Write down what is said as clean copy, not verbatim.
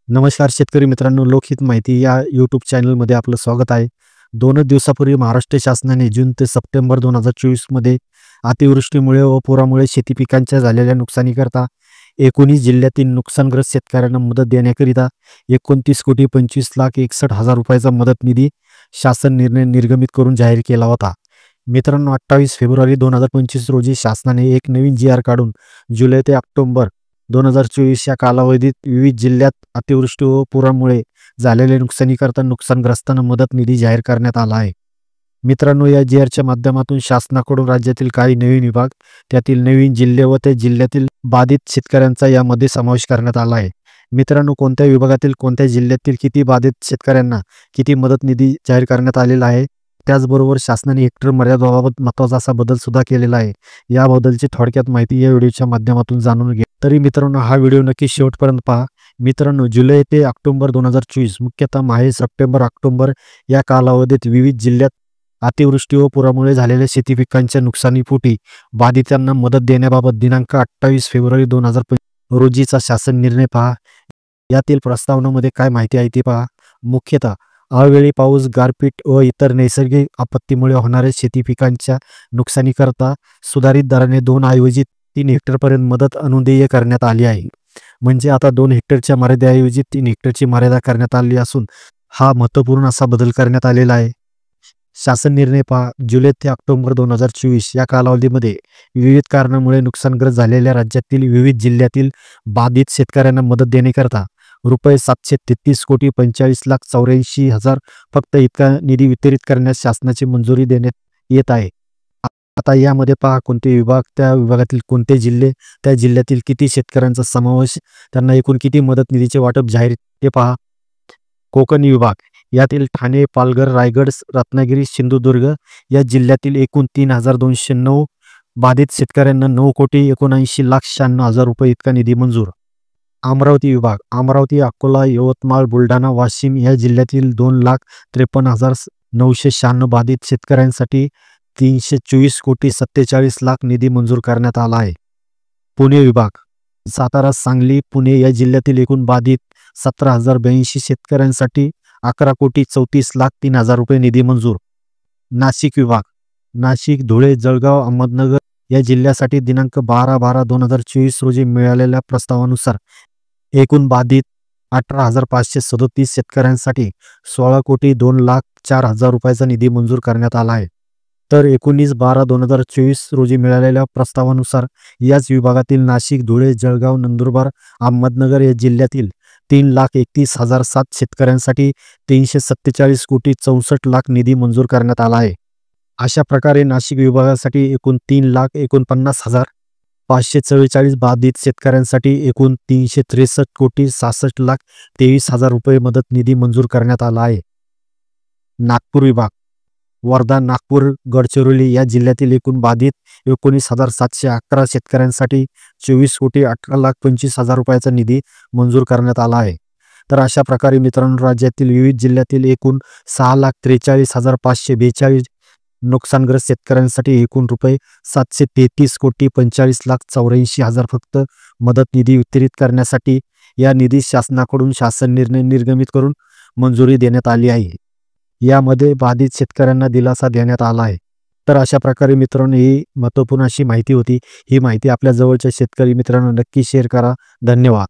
नमस्कार शेतकरी मित्रांनो, लोकहित माहिती या यूट्यूब चॅनलमध्ये आपलं स्वागत आहे. 2च दिवसापूर्वी महाराष्ट्र शासनाने जून ते सप्टेंबर 2024 मध्ये अतिवृष्टीमुळे व पुरामुळे शेती पिकांच्या झालेल्या नुकसानीकरता 19 जिल्ह्यातील नुकसानग्रस्त शेतकऱ्यांना मदत देण्याकरिता 29,25,61,60,000 रुपयाचा मदत निधी शासन निर्णय निर्गमित करून जाहीर केला होता. मित्रांनो, 28 फेब्रुवारी 2025 रोजी शासनाने एक नवीन जी.आर. काढून जुलै ते ऑक्टोबर 2024 या कालावधीत विविध जिल्ह्यात अतिवृष्टी व पुरामुळे झालेल्या नुकसानीकरता नुकसानग्रस्तांना मदत निधी जाहीर करण्यात आला आहे. मित्रांनो, या जी.आरच्या माध्यमातून शासनाकडून राज्यातील काही नवीन विभाग, त्यातील नवीन जिल्हे व त्या जिल्ह्यातील बाधित शेतकऱ्यांचा यामध्ये समावेश करण्यात आला आहे. मित्रांनो, कोणत्या विभागातील कोणत्या जिल्ह्यातील किती बाधित शेतकऱ्यांना किती मदत निधी जाहीर करण्यात आलेला आहे, त्याचबरोबर शासनाने हेक्टर मर्यादेबाबत महत्त्वाचा असा बदल सुद्धा केलेला आहे. याबद्दलची थोडक्यात माहिती या व्हिडिओच्या माध्यमातून जाणून घ्या. तरी मित्रांनो, हा व्हिडिओ नक्की शेवटपर्यंत पहा. मित्रांनो, जुलै ते ऑक्टोबर 2024 मुख्यतः माहे सप्टेंबर ऑक्टोबर या कालावधीत विविध जिल्ह्यात अतिवृष्टी व पुरामुळे झालेल्या शेती पिकांच्या नुकसानीपोटी बाधितांना मदत देण्याबाबत दिनांक 28 फेब्रुवारी 2025 रोजीचा शासन निर्णय पहा. यातील प्रस्तावनामध्ये काय माहिती आहे ती पहा. मुख्यतः अवेळी पाऊस, गारपीट व इतर नैसर्गिक आपत्तीमुळे होणाऱ्या शेती पिकांच्या नुकसानीकरता सुधारित दराने 2 ऐवजी 3 हेक्टरपर्यंत मदत अनुदेय करण्यात आली आहे. म्हणजे आता 2 हेक्टरच्या मर्यादेऐवजी 3 हेक्टरची मर्यादा करण्यात आली असून हा महत्त्वपूर्ण असा बदल करण्यात आलेला आहे. शासन निर्णय पहा. जुलै ते ऑक्टोबर 2024 या कालावधीमध्ये विविध कारणामुळे नुकसानग्रस्त झालेल्या राज्यातील विविध जिल्ह्यातील बाधित शेतकऱ्यांना मदत देण्याकरता रुपये 733,45,84,000 फक्त इतका निधी वितरित करण्यास शासनाची मंजुरी देण्यात येत आहे. आता यामध्ये पहा कोणते विभाग, त्या विभागातील कोणते जिल्हे, त्या जिल्ह्यातील किती शेतकऱ्यांचा समावेश, त्यांना एकूण किती मदत निधीचे वाटप जाहीर ते पहा. कोकण विभाग, यातील ठाणे, पालघर, रायगड, रत्नागिरी, सिंधुदुर्ग या जिल्ह्यातील एकूण 3,209 बाधित शेतकऱ्यांना 9,79,96,96,000 रुपये इतका निधी मंजूर. अमरावती विभाग, अमरावती, अकोला, यवतमाळ, बुलढाणा, वाशिम या जिल्ह्यातील 2,53,996 बाधित शेतकऱ्यांसाठी 324,47,00,000 निधी मंजूर करण्यात आला आहे. पुणे विभाग, सातारा, सांगली, पुणे या जिल्ह्यातील एकूण बाधित 17,082 शेतकऱ्यांसाठी 11,34,03,000 रुपये निधी मंजूर. नाशिक विभाग, नाशिक, धुळे, जळगाव, अहमदनगर या जिल्ह्यासाठी दिनांक 12/12/2024 रोजी मिळालेल्या प्रस्तावानुसार एकूण बाधित 18,537 शेतकऱ्यांसाठी 16,02,04,000 रुपयाचा निधी मंजूर करण्यात आला आहे. तर 19/12/2024 रोजी मिळालेल्या प्रस्तावानुसार याच विभागातील नाशिक, धुळे, जळगाव, नंदुरबार, अहमदनगर या जिल्ह्यातील 3,31,007 शेतकऱ्यांसाठी 347,64,00,000 निधी मंजूर करण्यात आला आहे. अशा प्रकारे नाशिक विभागासाठी एकूण 3,49,544 बाधित शेतकऱ्यांसाठी एकूण 363,66,23,000 रुपये मदत निधी मंजूर करण्यात आला आहे. नागपूर विभाग, वर्धा, नागपूर, गडचिरोली या जिल्ह्यातील एकूण बाधित 19,711 शेतकऱ्यांसाठी 24,18,25,000 रुपयाचा निधी मंजूर करण्यात आला आहे. तर अशा प्रकारे मित्रांनो, राज्यातील विविध जिल्ह्यातील एकूण 6,43,542 नुकसानग्रस्त शेतकऱ्यांसाठी एकूण रुपये 733,45,84,000 फक्त मदत निधी वितरित करण्यासाठी या निधी शासनाकडून शासन निर्णय निर्गमित करून मंजुरी देण्यात आली आहे. यामध्ये बाधित शेतकऱ्यांना दिलासा देण्यात आला आहे. तर अशा प्रकारे मित्रांनो, ही महत्त्वपूर्ण अशी माहिती होती. ही माहिती आपल्या जवळच्या शेतकरी मित्रांना नक्की शेअर करा. धन्यवाद.